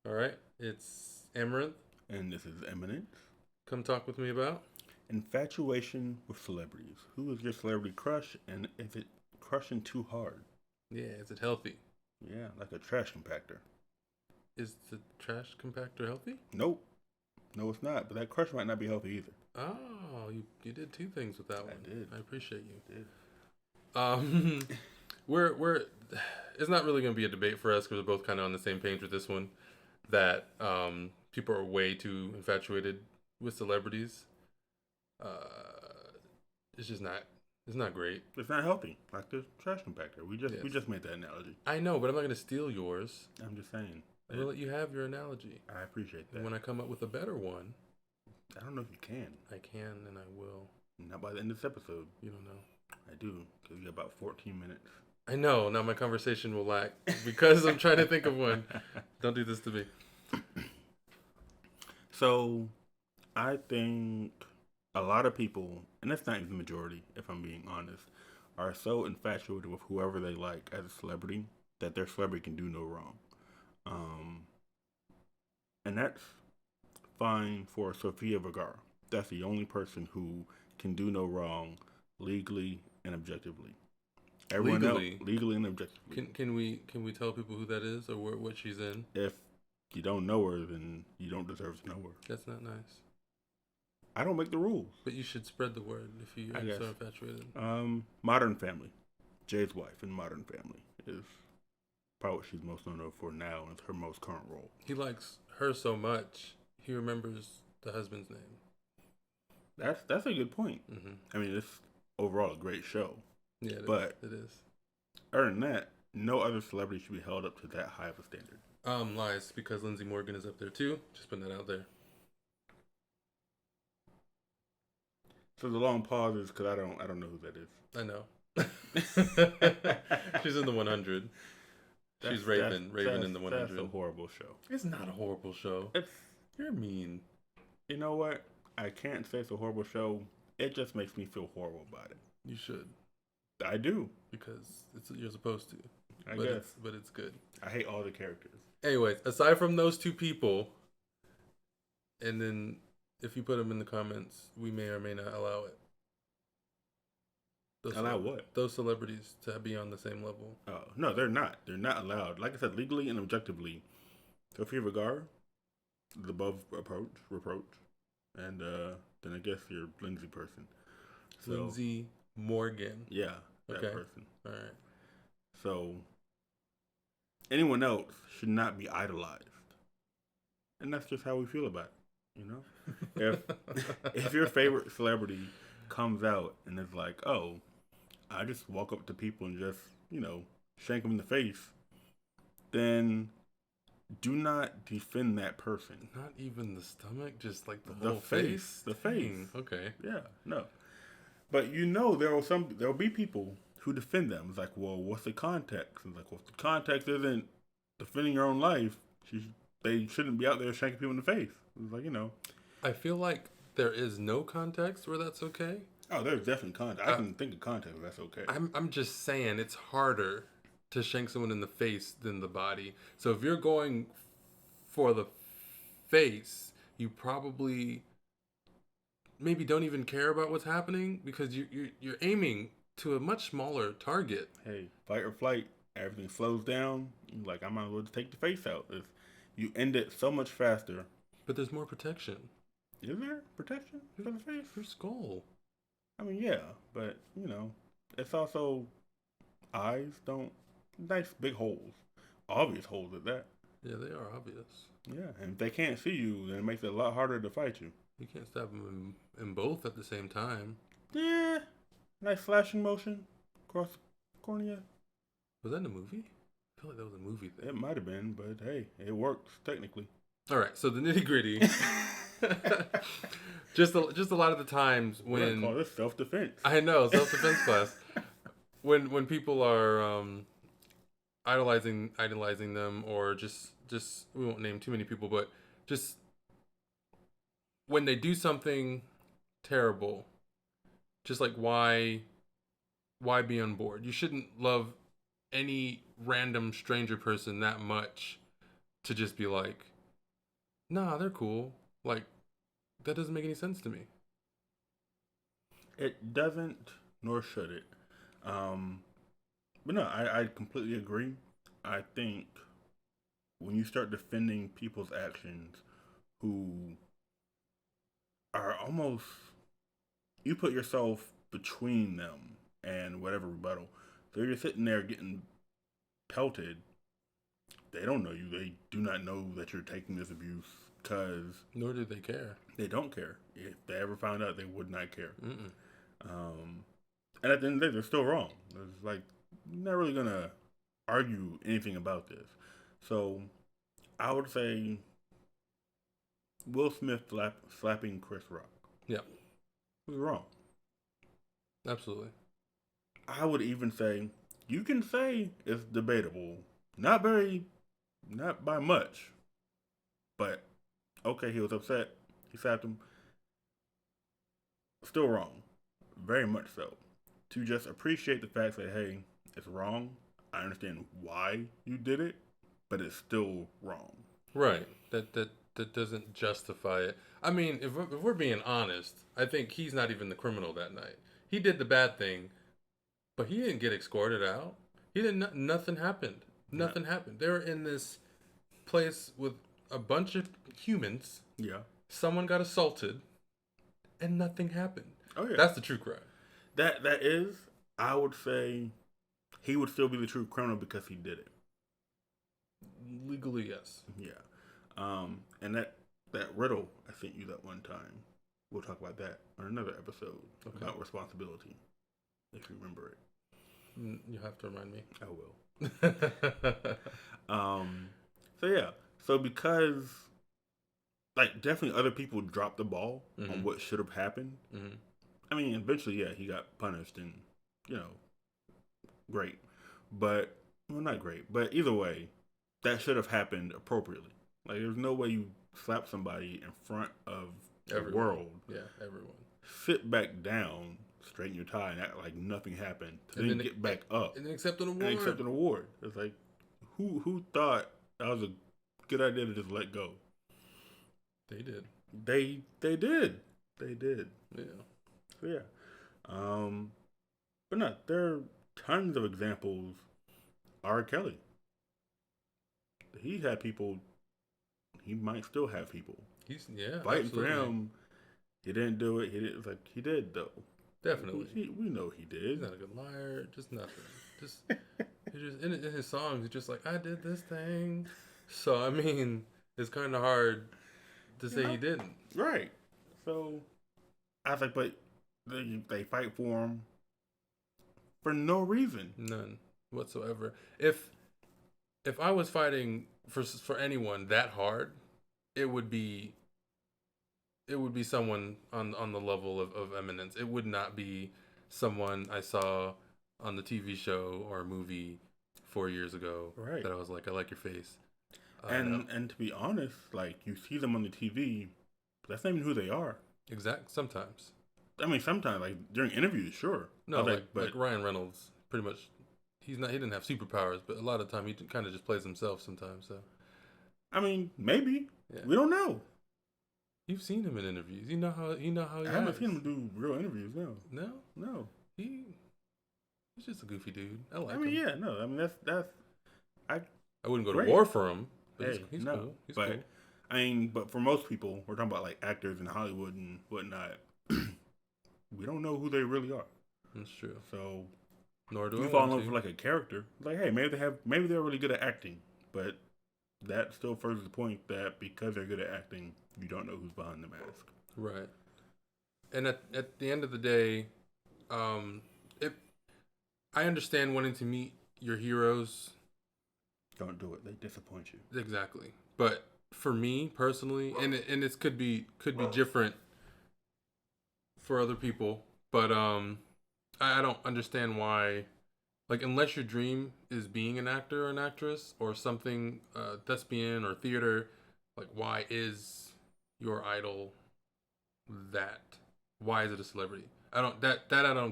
All right, it's Amaranth. And this is Eminent. Come talk with me about. Infatuation with celebrities. Who is your celebrity crush, and is it crushing too hard? Yeah, is it healthy? Yeah, like a trash compactor. Is the trash compactor healthy? Nope. No, it's not. But that crush might not be healthy either. Oh, you did two things with that one. I did. I appreciate you. I did. We're it's not really gonna be a debate for us because we're both kind of on the same page with this one. That people are way too infatuated with celebrities. It's just not. It's not great. It's not healthy. Like the trash compactor. We Yes. just made that analogy. I know, but I'm not gonna steal yours. I'm just saying. I'm gonna let you have your analogy. I appreciate that. And when I come up with a better one, I don't know if you can. I can and I will. Not by the end of this episode. You don't know. I do, because we got about 14 minutes. I know. Now my conversation will lack because I'm trying to think of one. Don't do this to me. So, I think a lot of people, and that's not even the majority, if I'm being honest, are so infatuated with whoever they like as a celebrity that their celebrity can do no wrong. And that's fine for Sofia Vergara. That's the only person who can do no wrong legally and objectively. Everyone Legally? else, legally and objectively. Can we tell people who that is or what she's in? If you don't know her, then you don't deserve to know her. That's not nice. I don't make the rules. But you should spread the word if you I are guess. so infatuated. Modern Family. Jay's wife in Modern Family is probably what she's most known for now, and it's her most current role. He likes her so much, he remembers the husband's name. That's a good point. Mm-hmm. I mean, it's overall a great show. Yeah, But it is. Other than that, no other celebrity should be held up to that high of a standard. Lies, because Lindsay Morgan is up there too. Just putting that out there. So the long pause is because I don't know who that is. I know. She's in the 100. She's Raven in the 100. That's a horrible show. It's not a horrible show. You're mean. You know what? I can't say it's a horrible show. It just makes me feel horrible about it. You should. I do. Because you're supposed to. I guess. But it's good. I hate all the characters. Anyways, aside from those two people, and then if you put them in the comments, we may or may not allow it. Allow what? Those celebrities to be on the same level. Oh, no, they're not. They're not allowed. Like I said, legally and objectively, Sofia Vergara is above reproach. And then I guess your Lindsay person. So, Lindsay Morgan. Yeah, that Okay. person. All right. So, anyone else should not be idolized. And that's just how we feel about it, you know? If your favorite celebrity comes out and is like, oh, I just walk up to people and just, shank them in the face, then do not defend that person. Not even the stomach, just like the whole face. The face. Okay. Yeah, no. But there'll be people who defend them. It's like, well, what's the context? It's like, well, if the context isn't defending your own life, they shouldn't be out there shanking people in the face. It's like, I feel like there is no context where that's okay. Oh, there's definitely context. I can think of context where that's okay. I'm just saying it's harder to shank someone in the face than the body. So if you're going for the face, you probably maybe don't even care about what's happening because you're aiming to a much smaller target. Hey, fight or flight, everything slows down. Like, I might as well just take the face out. You end it so much faster. But there's more protection. Is there protection for the face? Your skull. I mean, yeah, but, it's also eyes don't... Nice big holes. Obvious holes at that. Yeah, they are obvious. Yeah, and if they can't see you, then it makes it a lot harder to fight you. You can't stab them in both at the same time. Yeah. Nice flashing motion across the cornea. Was that in a movie? I feel like that was a movie thing. It might have been, but hey, it works technically. All right, so the nitty gritty. just a lot of the times when call this self-defense. I know, self-defense class. When people are idolizing them, or just we won't name too many people, but just when they do something terrible, just like why be on board? You shouldn't love any random stranger person that much to just be like, Nah, they're cool. Like that doesn't make any sense to me. It doesn't, nor should it. Um, but no, I completely agree. I think when you start defending people's actions who are almost, you put yourself between them and whatever rebuttal. So you're sitting there getting pelted. They don't know you. They do not know that you're taking this abuse because Nor do they care. they don't care. If they ever found out, they would not care. Mm-mm. Um, and at the end of the day, they're still wrong. It's like, you're not really going to argue anything about this. So I would say Will Smith slapping Chris Rock Yeah, was wrong. absolutely. I would even say you can say it's debatable, not very, not by much, but okay, he was upset. He slapped him. Still wrong, very much so. To just appreciate the fact that hey, it's wrong. I understand why you did it, but it's still wrong. Right. That doesn't justify it. I mean, if we're being honest, I think he's not even the criminal that night. He did the bad thing, but he didn't get escorted out. He didn't. Nothing happened. Yeah. Nothing happened. They were in this place with a bunch of humans. Yeah. Someone got assaulted, and nothing happened. Oh yeah. That's the true crime. That is. I would say he would still be the true criminal because he did it. Legally, yes. Yeah. And that riddle I sent you that one time. We'll talk about that on another episode about responsibility, if you remember it. You have to remind me. I will. So yeah. So because like definitely other people dropped the ball on what should have happened. Mm-hmm. I mean, eventually, yeah, he got punished and great, but well, not great, but either way, that should have happened appropriately. Like, there's no way you slap somebody in front of the world. Yeah, everyone. Sit back down, straighten your tie, and act like nothing happened. And then get back up and accept an award. And accept an award. It's like, who thought that was a good idea to just let go? They did. They did. They did. Yeah. So yeah. But no, there are tons of examples. R. Kelly. He had people. He might still have people. He's fighting absolutely. For him. He didn't do it. He did. Like he did though. Definitely. We know he did. He's not a good liar. Just nothing. Just in his songs, he's just like, I did this thing. So I mean, it's kind of hard to say he didn't. Right. So I was like, but they fight for him for no reason. None whatsoever. If I was fighting for anyone that hard, it would be someone on the level of eminence. It would not be someone I saw on the TV show or movie 4 years ago. Right. That I was like, I like your face. And to be honest, like you see them on the TV, that's not even who they are. Sometimes. I mean, sometimes like during interviews, sure. No, like Ryan Reynolds, pretty much. He didn't have superpowers, but a lot of the time he kind of just plays himself sometimes. So. I mean, maybe. Yeah. We don't know. You've seen him in interviews. You know how he I haven't seen him do real interviews. No. He's just a goofy dude. I like him. I mean, yeah, no. I mean, that's. I wouldn't go to war for him. But he's no. cool. He's but, cool. I mean, but for most people, we're talking about like actors in Hollywood and whatnot. We don't know who they really are. That's true. So, nor do you fall in love with like a character. Like, hey, maybe they're really good at acting, but that still furthers the point that because they're good at acting, you don't know who's behind the mask. Right. And at the end of the day, I understand wanting to meet your heroes. Don't do it. They disappoint you. Exactly. But for me personally, and it could be different for other people, but I don't understand why, like, unless your dream is being an actor or an actress or something, thespian or theater, like, why is your idol that? Why is it a celebrity? I don't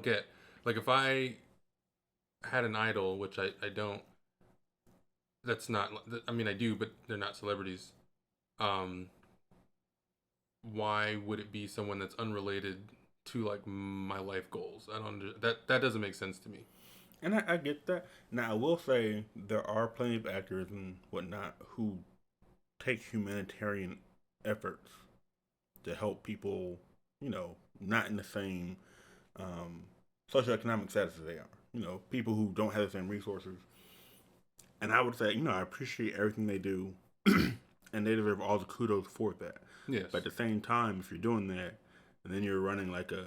get. Like, if I had an idol, which I don't, that's not, I mean, I do, but they're not celebrities. why would it be someone that's unrelated to like my life goals? I don't that doesn't make sense to me. And I get that. Now I will say there are plenty of actors and whatnot who take humanitarian efforts to help people, not in the same um, socioeconomic status as they are. People who don't have the same resources. And I would say, I appreciate everything they do, and they deserve all the kudos for that. Yes. But at the same time, if you're doing that, and then you're running like a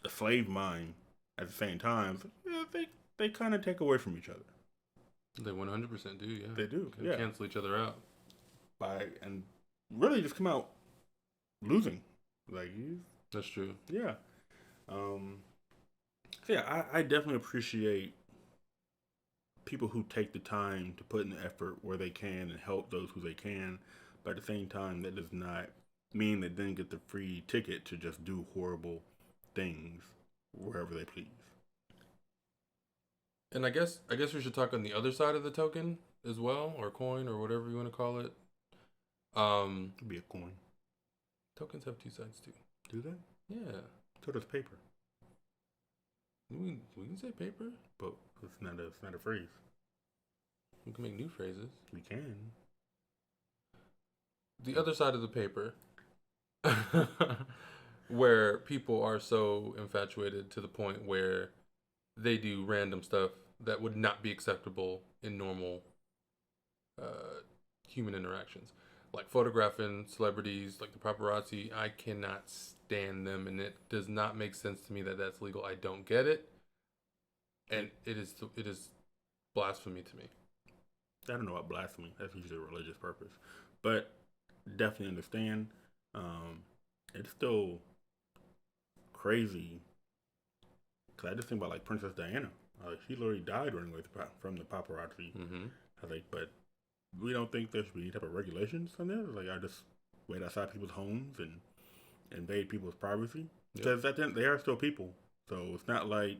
slave mine at the same time, they kind of take away from each other. They 100% do, yeah. They do, yeah. Cancel each other out. And really just come out losing. That's true. Yeah. So yeah, I definitely appreciate people who take the time to put in the effort where they can and help those who they can. But at the same time, that does not mean they then get the free ticket to just do horrible things wherever they please. And I guess we should talk on the other side of the token as well, or coin, or whatever you want to call it. It'd be a coin. Tokens have two sides too. Do they? Yeah. So does paper. We can say paper, but it's not a phrase. We can make new phrases. We can. The other side of the paper, where people are so infatuated to the point where they do random stuff that would not be acceptable in normal human interactions. Like photographing celebrities, like the paparazzi. I cannot stand them, and it does not make sense to me that that's legal. I don't get it, and it is blasphemy to me. I don't know about blasphemy. That's usually a religious purpose, but definitely understand. It's still crazy. Cause I just think about like Princess Diana. She literally died running away from the paparazzi. Mm-hmm. I think, but we don't think there should be any type of regulations on this. Like, I just wait outside people's homes and invade people's privacy. Because at the end, they are still people. So it's not like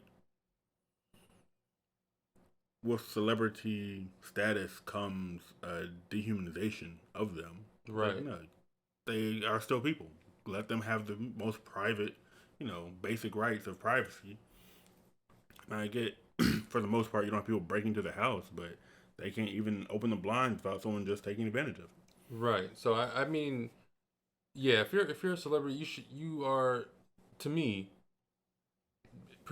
with celebrity status comes a dehumanization of them. Right. Like, no, they are still people. Let them have the most private, basic rights of privacy. And I get, for the most part, you don't have people breaking into the house, but they can't even open the blinds without someone just taking advantage of it. Right. So I mean, yeah, if you're a celebrity, you are, to me,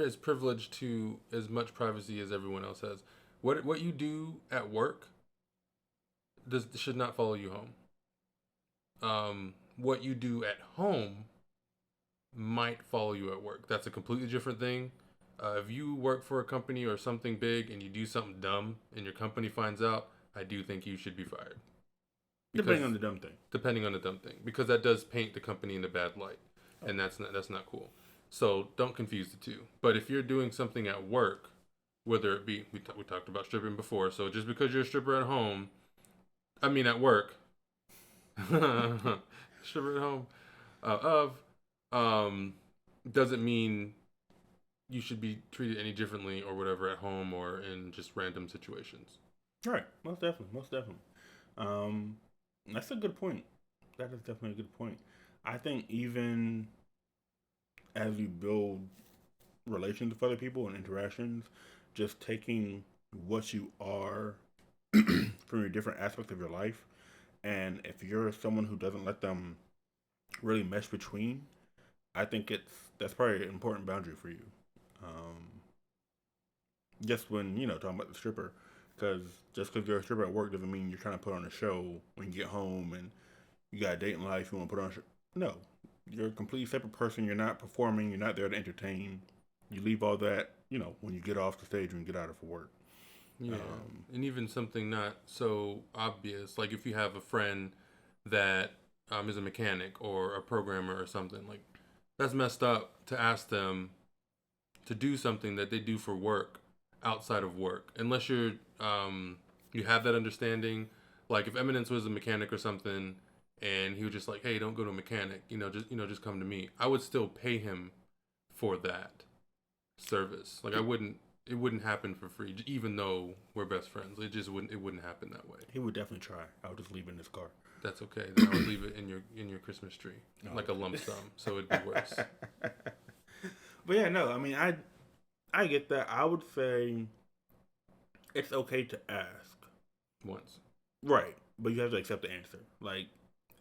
as privileged to as much privacy as everyone else has. What you do at work should not follow you home. What you do at home might follow you at work. That's a completely different thing. If you work for a company or something big and you do something dumb and your company finds out, I do think you should be fired. Depending on the dumb thing. Depending on the dumb thing, because that does paint the company in a bad light, and that's not cool. So don't confuse the two. But if you're doing something at work, whether it be we talked about stripping before, so just because you're a stripper at home, at work, stripper at home, doesn't mean you should be treated any differently or whatever at home or in just random situations. Right. Most definitely. That's a good point. That is definitely a good point. I think even as you build relations with other people and interactions, just taking what you are from your different aspects of your life, and if you're someone who doesn't let them really mesh between, I think that's probably an important boundary for you. Just when, talking about the stripper, because just because you're a stripper at work doesn't mean you're trying to put on a show when you get home and you got a date in life, you want to put on a show. No, you're a completely separate person. You're not performing. You're not there to entertain. You leave all that, when you get off the stage and get out of work. Yeah, and even something not so obvious, like if you have a friend that is a mechanic or a programmer or something, like that's messed up to ask them to do something that they do for work outside of work, unless you're you have that understanding. Like if Eminence was a mechanic or something, and he was just like, "Hey, don't go to a mechanic, just come to me." I would still pay him for that service. Like I wouldn't. it wouldn't happen for free, even though we're best friends. It wouldn't happen that way. He would definitely try. I would just leave it in his car. That's okay. Then I would leave it in your Christmas tree, like a lump sum, so it'd be worse. But yeah, no, I mean, I get that. I would say it's okay to ask once, right? But you have to accept the answer. Like,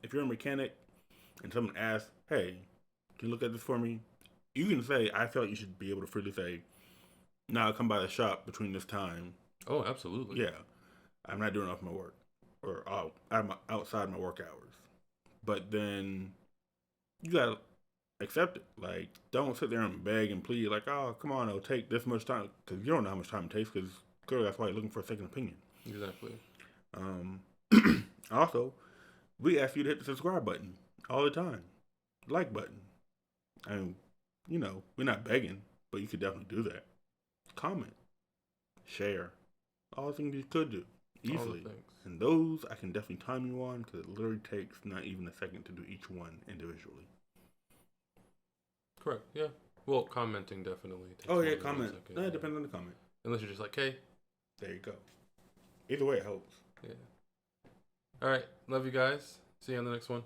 if you're a mechanic and someone asks, "Hey, can you look at this for me?" You can say, "I feel like you should be able to freely say, no, I'll come by the shop between this time." Oh, absolutely. Yeah, I'm not doing off my work or I'm outside my work hours. But then you gotta accept it. Like, don't sit there and beg and plead. Like, oh, come on, it'll take this much time, because you don't know how much time it takes. Because clearly that's why you're looking for a second opinion. Exactly. Also, we ask you to hit the subscribe button all the time, like button. I mean, we're not begging, but you could definitely do that. Comment, share, all the things you could do easily. And those I can definitely time you on, because it literally takes not even a second to do each one individually. Correct. Yeah. Well, commenting definitely takes comment. It depends on the comment. Unless you're just like, hey. There you go. Either way, it helps. Yeah. All right. Love you guys. See you on the next one.